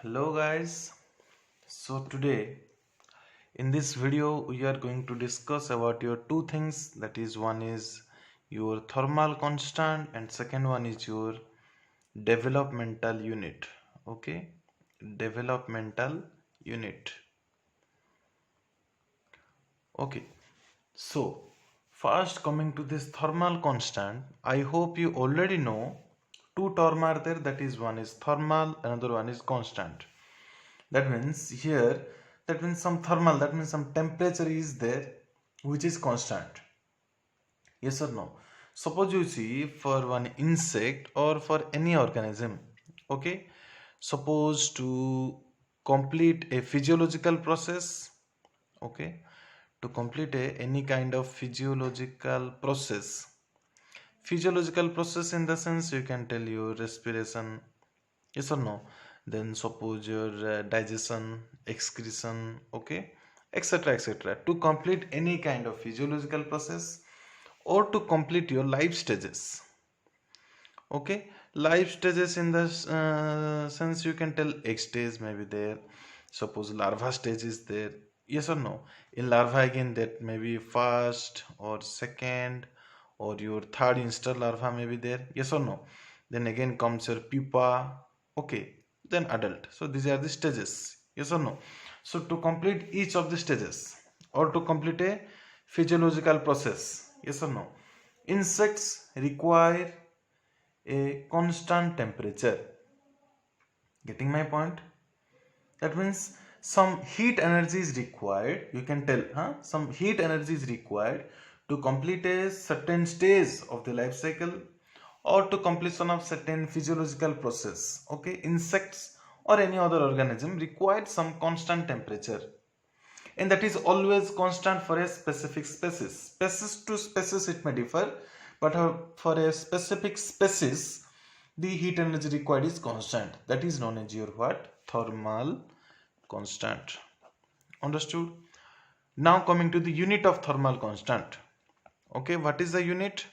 Hello guys. So today in this video we are going to discuss about your two things, that is one is your thermal constant and second one is your developmental unit. Okay, developmental unit. Okay, so first coming to this thermal constant, I hope you already know two terms are there, that is one is thermal, another one is constant. That means here, that means some thermal, that means some temperature is there which is constant. Yes or no? Suppose you see for one insect or for any organism, okay, suppose to complete a physiological process, okay, to complete any kind of physiological process in the sense you can tell your respiration, yes or no, then suppose your digestion, excretion, okay, etc etc, to complete any kind of physiological process or to complete your life stages. Okay, life stages in the sense you can tell egg stage may be there, suppose larva stage is there, yes or no. In larva again that may be first or second or your third instar larva may be there, yes or no. Then again comes your pupa, okay, then adult. So these are the stages, yes or no. So to complete each of the stages or to complete a physiological process, yes or no, insects require a constant temperature. Getting my point? That means some heat energy is required. You can tell, some heat energy is required to complete a certain stage of the life cycle or to completion of certain physiological process. Okay, insects or any other organism required some constant temperature, and that is always constant for a specific species. Species to species it may differ, but for a specific species the heat energy required is constant. That is known as your what? Thermal constant. Understood? Now coming to the unit of thermal constant. Okay, what is the unit?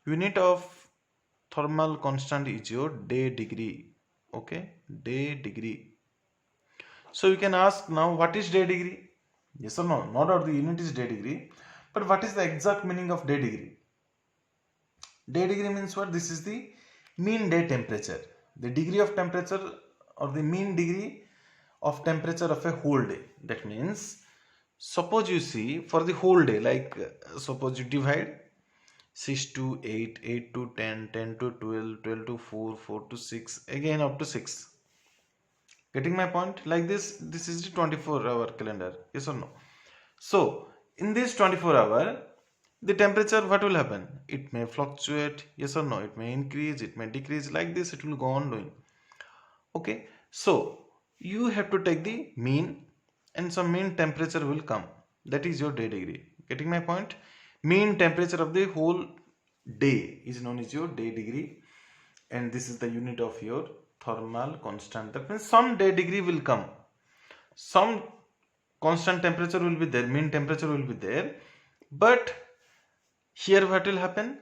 Unit of thermal constant is your day degree. Okay, day degree. So you can ask now, what is day degree? Yes or no? Not that the unit is day degree, but what is the exact meaning of day degree? Day degree means what? This is the mean day temperature. The degree of temperature or the mean degree of temperature of a whole day. That means, suppose you see for the whole day, like suppose you divide 6 to 8, 8 to 10, 10 to 12, 12 to 4, 4 to 6, again up to 6. Getting my point? Like this is the 24-hour calendar. Yes or no? So, in this 24-hour, the temperature, what will happen? It may fluctuate, yes or no? It may increase, it may decrease, like this it will go on doing. Okay, so you have to take the mean and some mean temperature will come. That is your day degree. Getting my point? Mean temperature of the whole day is known as your day degree, and this is the unit of your thermal constant. That means some day degree will come, some constant temperature will be there, mean temperature will be there, but here what will happen?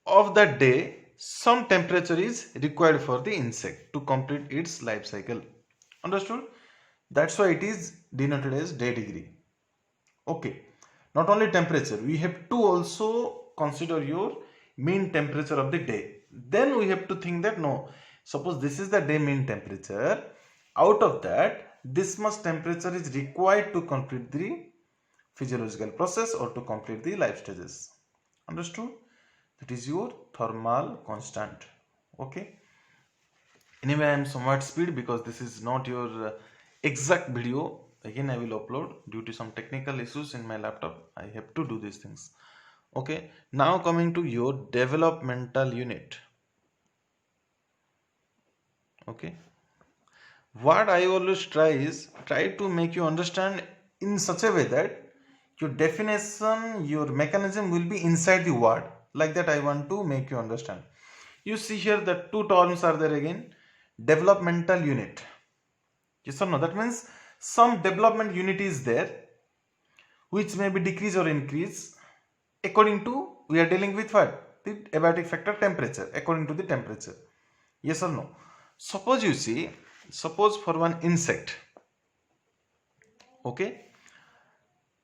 Of that day, some temperature is required for the insect to complete its life cycle. Understood? That's why it is denoted as day degree. Okay. Not only temperature, we have to also consider your mean temperature of the day. Then we have to think that no, suppose this is the day mean temperature. Out of that, this much temperature is required to complete the physiological process or to complete the life stages. Understood? That is your thermal constant. Okay. Anyway, I am somewhat speed because this is not your exact video. Again, I will upload due to some technical issues in my laptop. I have to do these things. Okay. Now coming to your developmental unit. Okay. What I always try is try to make you understand in such a way that your definition, your mechanism will be inside the word. Like that I want to make you understand. You see here the two terms are there again. Developmental unit. Yes or no? That means some development unit is there which may be decrease or increase according to, we are dealing with what? The abiotic factor temperature, according to the temperature. Yes or no? Suppose you see Suppose for one insect, okay,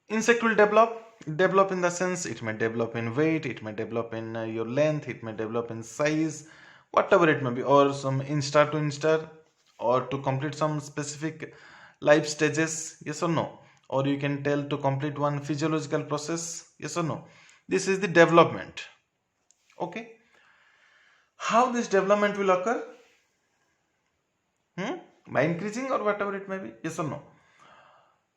insect will develop in the sense it may develop in weight, it may develop in your length, it may develop in size, whatever it may be, or some instar to instar, or to complete some specific life stages, yes or no, or you can tell to complete one physiological process, yes or no. This is the development. Okay, how this development will occur? By increasing or whatever it may be, yes or no.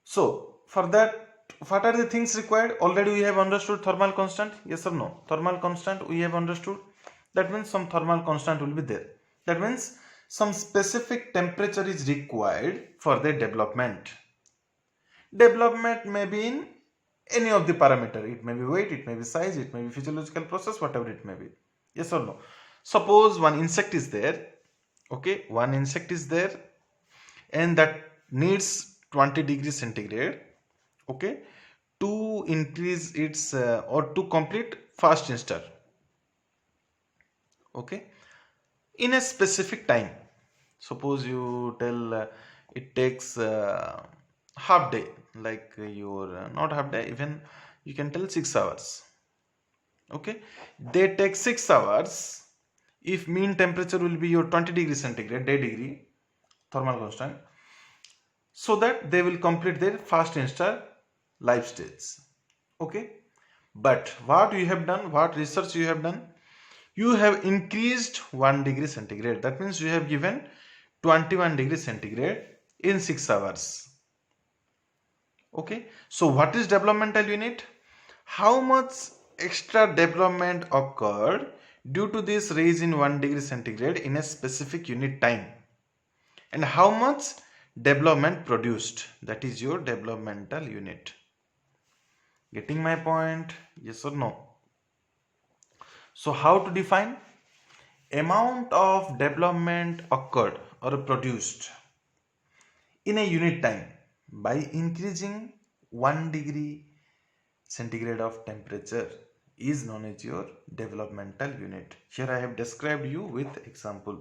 So for that, what are the things required? Already we have understood thermal constant, yes or no. Thermal constant we have understood. That means some thermal constant will be there. That means some specific temperature is required for the development. Development may be in any of the parameter. It may be weight, it may be size, it may be physiological process, whatever it may be. Yes or no. Suppose one insect is there. Okay, one insect is there and that needs 20 degrees centigrade, okay, to increase its or to complete fast instar, okay, in a specific time. Suppose you tell it takes half day, like your not half day, even you can tell 6 hours, okay, they take 6 hours. If mean temperature will be your 20 degrees centigrade, day degree thermal constant, so that they will complete their fast instar life stage, okay. But what you have done, what research you have done, you have increased 1 degree centigrade. That means you have given 21 degrees centigrade in 6 hours, okay. So what is developmental unit? How much extra development occurred due to this raise in 1 degree centigrade in a specific unit time, and how much development produced, that is your developmental unit. Getting my point, yes or no? So how to define? Amount of development occurred or produced in a unit time by increasing 1 degree centigrade of temperature is known as your developmental unit. Here I have described you with example.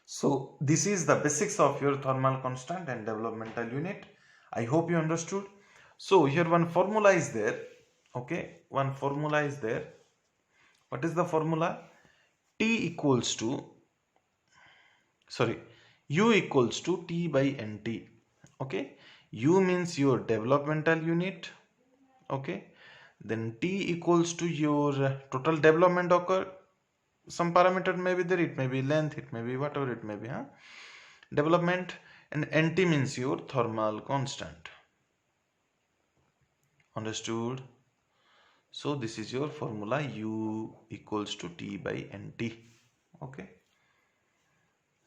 So this is the basics of your thermal constant and developmental unit. I hope you understood. So here one formula is there. Okay, one formula is there. What is the formula? T equals to, sorry, U equals to T by NT. Okay, U means your developmental unit. Okay, then T equals to your total development occur. Some parameter may be there, it may be length, it may be whatever it may be, development, and NT means your thermal constant. Understood? So this is your formula, U equals to T by NT. Okay,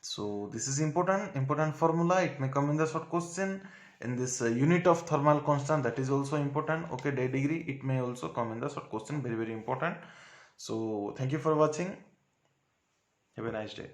so this is important formula. It may come in the short question. In this unit of thermal constant, that is also important. Okay, day degree, it may also come in the short question, very important. So thank you for watching. Have a nice day.